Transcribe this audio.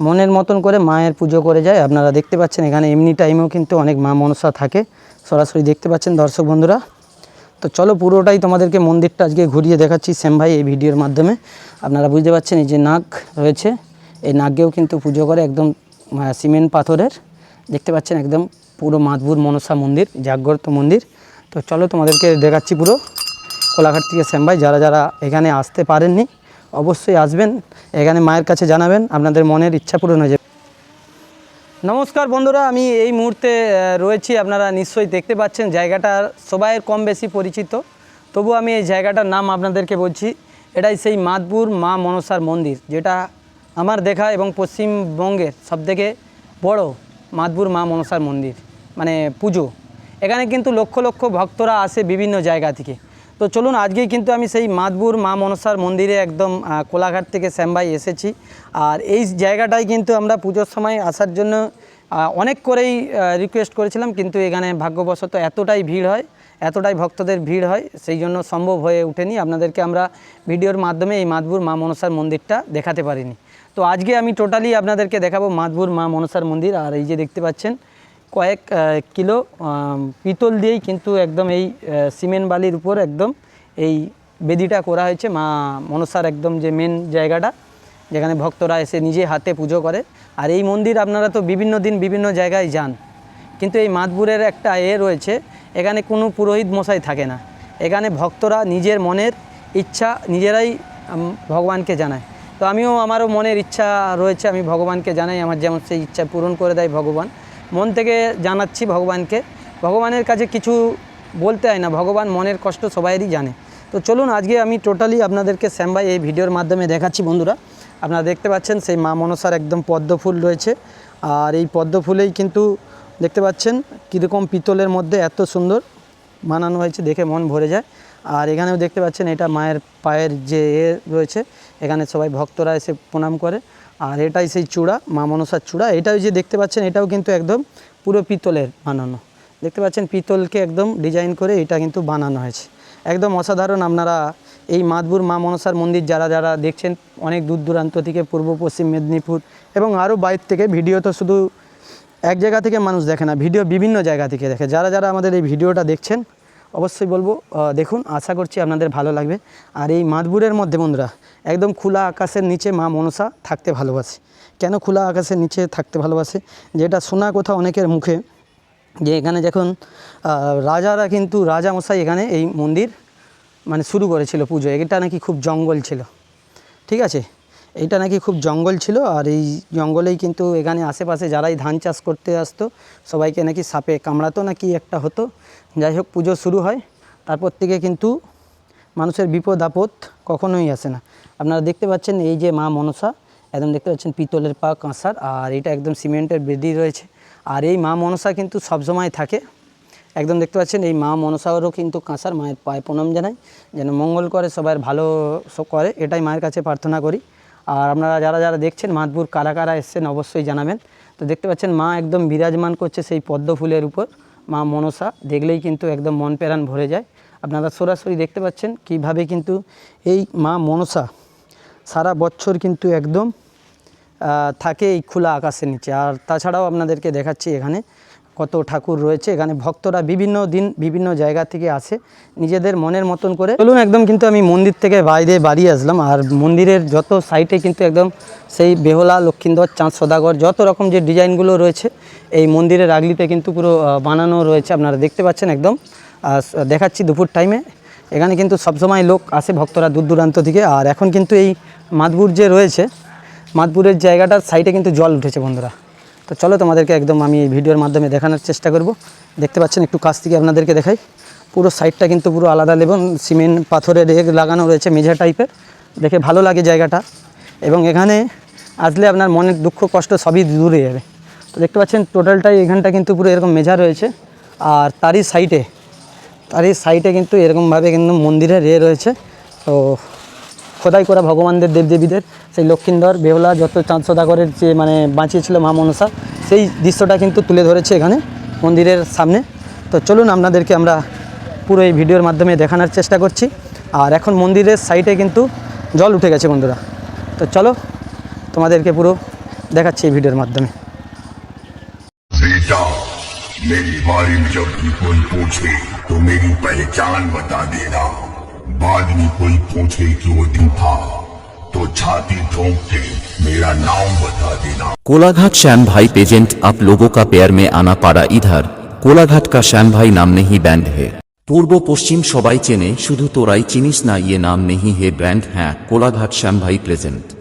মনের মতন করে মায়ের পুজো করে যায়। আপনারা দেখতে পাচ্ছেন এখানে এমনি টাইমেও কিন্তু অনেক মা মনসা থাকে, সরাসরি দেখতে পাচ্ছেন দর্শক বন্ধুরা। তো চলো পুরোটাই তোমাদেরকে মন্দিরটা আজকে ঘুরিয়ে দেখাচ্ছি শ্যাম ভাই এই ভিডিওর মাধ্যমে। আপনারা বুঝতে পারছেন এই যে নাগ রয়েছে, এই নাগকেও কিন্তু পুজো করে একদম সিমেন্ট পাথরের, দেখতে পাচ্ছেন একদম পুরো মাতবুর মনসা মন্দির, জাগ্রত মন্দির। তো চলো তোমাদেরকে দেখাচ্ছি পুরো কোলাঘাট থেকে শ্যাম ভাই। যারা যারা এখানে আসতে পারেননি অবশ্যই আসবেন, এখানে মায়ের কাছে জানাবেন, আপনাদের মনের ইচ্ছা পূরণ হয়ে যাবে। নমস্কার বন্ধুরা, আমি এই মুহূর্তে রয়েছি, আপনারা নিশ্চয়ই দেখতে পাচ্ছেন জায়গাটা সবাইয়ের কম বেশি পরিচিত, তবু আমি এই জায়গাটার নাম আপনাদেরকে বলছি। এটাই সেই মাতবুর মা মনসার মন্দির, যেটা আমার দেখা এবং পশ্চিমবঙ্গের সবথেকে বড় মাতবুর মা মনসার মন্দির, মানে পুজো। এখানে কিন্তু লক্ষ লক্ষ ভক্তরা আসে বিভিন্ন জায়গা থেকে। তো চলুন আজকেই কিন্তু আমি সেই মাতবুর মা মনসার মন্দিরে একদম কোলাঘাট থেকে শ্যাম ভাই এসেছি। আর এই জায়গাটায় কিন্তু আমরা পুজোর সময় আসার জন্য অনেক করেই রিকোয়েস্ট করেছিলাম, কিন্তু এখানে ভাগ্যবশত এতটাই ভিড় হয়, এতটাই ভক্তদের ভিড় হয়, সেই জন্য সম্ভব হয়ে ওঠেনি। আপনাদেরকে আমরা ভিডিওর মাধ্যমে এই মাতবুর মা মনসার মন্দিরটা দেখাতে পারিনি। তো আজকে আমি টোটালি আপনাদেরকে দেখাবো মাতবুর মা মনসার মন্দির। আর এই যে দেখতে পাচ্ছেন কয়েক কিলো পিতল দিয়েই কিন্তু একদম এই সিমেন্ট বালির উপর একদম এই বেদিটা করা হয়েছে মা মনসার, একদম যে মেন জায়গাটা যেখানে ভক্তরা এসে নিজে হাতে পুজো করে। আর এই মন্দির আপনারা তো বিভিন্ন দিন বিভিন্ন জায়গায় যান, কিন্তু এই মাতবুরের একটা রয়েছে, এখানে কোনো পুরোহিত মশাই থাকে না, এখানে ভক্তরা নিজের মনের ইচ্ছা নিজেরাই ভগবানকে জানায়। তো আমারও মনের ইচ্ছা রয়েছে, আমি ভগবানকে জানাই, আমার যেমন সেই ইচ্ছা পূরণ করে দেয় ভগবান। মন থেকে জানাচ্ছি ভগবানকে, ভগবানের কাছে কিছু বলতে হয় না, ভগবান মনের কষ্ট সবাইয়েরই জানে। তো চলুন আজকে আমি টোটালি আপনাদেরকে শ্যাম ভাই এই ভিডিওর মাধ্যমে দেখাচ্ছি। বন্ধুরা আপনারা দেখতে পাচ্ছেন সেই মা মনসার একদম পদ্ম ফুল রয়েছে, আর এই পদ্ম ফুলেই কিন্তু দেখতে পাচ্ছেন কীরকম পিতলের মধ্যে এত সুন্দর বানানো হয়েছে, দেখে মন ভরে যায়। আর এখানেও দেখতে পাচ্ছেন এটা মায়ের পায়ের যে রয়েছে, এখানে সবাই ভক্তরা এসে প্রণাম করে। আর এটাই সেই চূড়া, মা মনসার চূড়া। এটাও যে দেখতে পাচ্ছেন এটাও কিন্তু একদম পুরো পিতলের বানানো, দেখতে পাচ্ছেন পিতলকে একদম ডিজাইন করে এটা কিন্তু বানানো হয়েছে, একদম অসাধারণ। আপনারা এই মাতবুর মা মনসার মন্দির যারা যারা দেখছেন অনেক দূর দূরান্ত থেকে, পূর্ব পশ্চিম মেদিনীপুর এবং আরও বাইরে থেকে, ভিডিও তো শুধু এক জায়গা থেকে মানুষ দেখে না, ভিডিও বিভিন্ন জায়গা থেকে দেখে। যারা যারা আমাদের এই ভিডিওটা দেখছেন অবশ্যই বলবো দেখুন, আশা করছি আপনাদের ভালো লাগবে। আর এই মাতবুরের মধ্যে বন্ধুরা একদম খোলা আকাশের নিচে মা মনসা থাকতে ভালোবাসে। কেন খোলা আকাশের নিচে থাকতে ভালোবাসে, যেটা শোনা কথা অনেকের মুখে, যে এখানে যখন রাজারা কিন্তু রাজামশাই এখানে এই মন্দির মানে শুরু করেছিল পুজো, এটা নাকি খুব জঙ্গল ছিল, ঠিক আছে, এইটা নাকি খুব জঙ্গল ছিল। আর এই জঙ্গলেই কিন্তু এখানে আশেপাশে যারাই ধান চাষ করতে আসতো সবাইকে নাকি সাপে কামড়াতো নাকি একটা হতো। যাই হোক পুজো শুরু হয়, তারপর থেকে কিন্তু মানুষের বিপদ আপদ কখনোই আসে না। আপনারা দেখতে পাচ্ছেন এই যে মা মনসা, একদম দেখতে পাচ্ছেন পিতলের পা কাঁসার, আর এটা একদম সিমেন্টের বেদি রয়েছে। আর এই মা মনসা কিন্তু সবসময় থাকে, একদম দেখতে পাচ্ছেন এই মা মনসারও কিন্তু কাঁসার, মায়ের পায়ে প্রণাম জানাই, যেন মঙ্গল করে সবার ভালো করে, এটাই মায়ের কাছে প্রার্থনা করি। আর আপনারা যারা যারা দেখছেন মাতবুর কারা কারা এসছেন অবশ্যই জানাবেন। তো দেখতে পাচ্ছেন মা একদম বিরাজমান করছে সেই পদ্ম ফুলের উপর, মা মনসা দেখলেই কিন্তু একদম মন প্রাণ ভরে যায়। আপনারা সরাসরি দেখতে পাচ্ছেন কিভাবে কিন্তু এই মা মনসা সারা বছর কিন্তু একদম থাকে এই খোলা আকাশের নিচে। আর তাছাড়াও আপনাদেরকে দেখাচ্ছি এখানে কত ঠাকুর রয়েছে, এখানে ভক্তরা বিভিন্ন দিন বিভিন্ন জায়গা থেকে আসে নিজেদের মনের মতন করে। চলুন একদম কিন্তু আমি মন্দির থেকে বাইরে বাড়ি আসলাম। আর মন্দিরের যত সাইটে কিন্তু একদম সেই বেহলা, লক্ষ্মীন্দর, চাঁদ, সদাগর যত রকম যে ডিজাইনগুলো রয়েছে এই মন্দিরের আগলিতে কিন্তু পুরো বানানো রয়েছে। আপনারা দেখতে পাচ্ছেন একদম দেখাচ্ছি দুপুর টাইমে, এখানে কিন্তু সবসময় লোক আসে ভক্তরা দূর দূরান্ত থেকে। আর এখন কিন্তু এই মাতবুর যে রয়েছে, মাতবুরের জায়গাটার সাইডে কিন্তু জল উঠেছে বন্ধুরা। তো চলো তোমাদেরকে একদম আমি এই ভিডিওর মাধ্যমে দেখানোর চেষ্টা করব। দেখতে পাচ্ছেন একটু কাছ থেকে আপনাদেরকে দেখাই, পুরো সাইডটা কিন্তু পুরো আলাদা লেবন সিমেন্ট পাথরের লাগানো রয়েছে মেঝা টাইপের, দেখে ভালো লাগে জায়গাটা। এবং এখানে আসলে আপনার মনের দুঃখ কষ্ট সবই দূরে যাবে। তো দেখতে পাচ্ছেন টোটালটাই এখানটা কিন্তু পুরো এরকম মেঝা রয়েছে। আর তারই সাইডে কিন্তু এরকমভাবে কিন্তু মন্দিরের রয়েছে। তো খোদাই করা ভগবানদের দেবদেবীদের, সেই লক্ষ্মীন্দর, বেহুলা, যত চাঁদ সদাগরের যে মানে বাঁচিয়েছিল মা মনসা, সেই দৃশ্যটা কিন্তু তুলে ধরেছে এখানে মন্দিরের সামনে। তো চলুন আপনাদেরকে আমরা পুরো এই ভিডিওর মাধ্যমে দেখানোর চেষ্টা করছি। আর এখন মন্দিরের সাইডে কিন্তু জল উঠে গেছে বন্ধুরা। তো চলো তোমাদেরকে পুরো দেখাচ্ছি এই ভিডিওর মাধ্যমে। बेटा, मेरी बारी में जब भी कोई पूछे तो मेरी पहचान बता देना। बाद में कोई पूछे कि वो दिन था तो छाती ठोक के मेरा नाम बता देना। कोलाघाट श्याम भाई पेजेंट आप लोगों का पेयर में आना पड़ा इधर। कोलाघाट का श्याम भाई नाम नहीं बैंड है। पूर्व पश्चिम सबाई चेने शुधु तोराई चिनिस ना ये नाम नहीं है ब्रांड है। कोलाघाट श्याम भाई प्रेजेंट।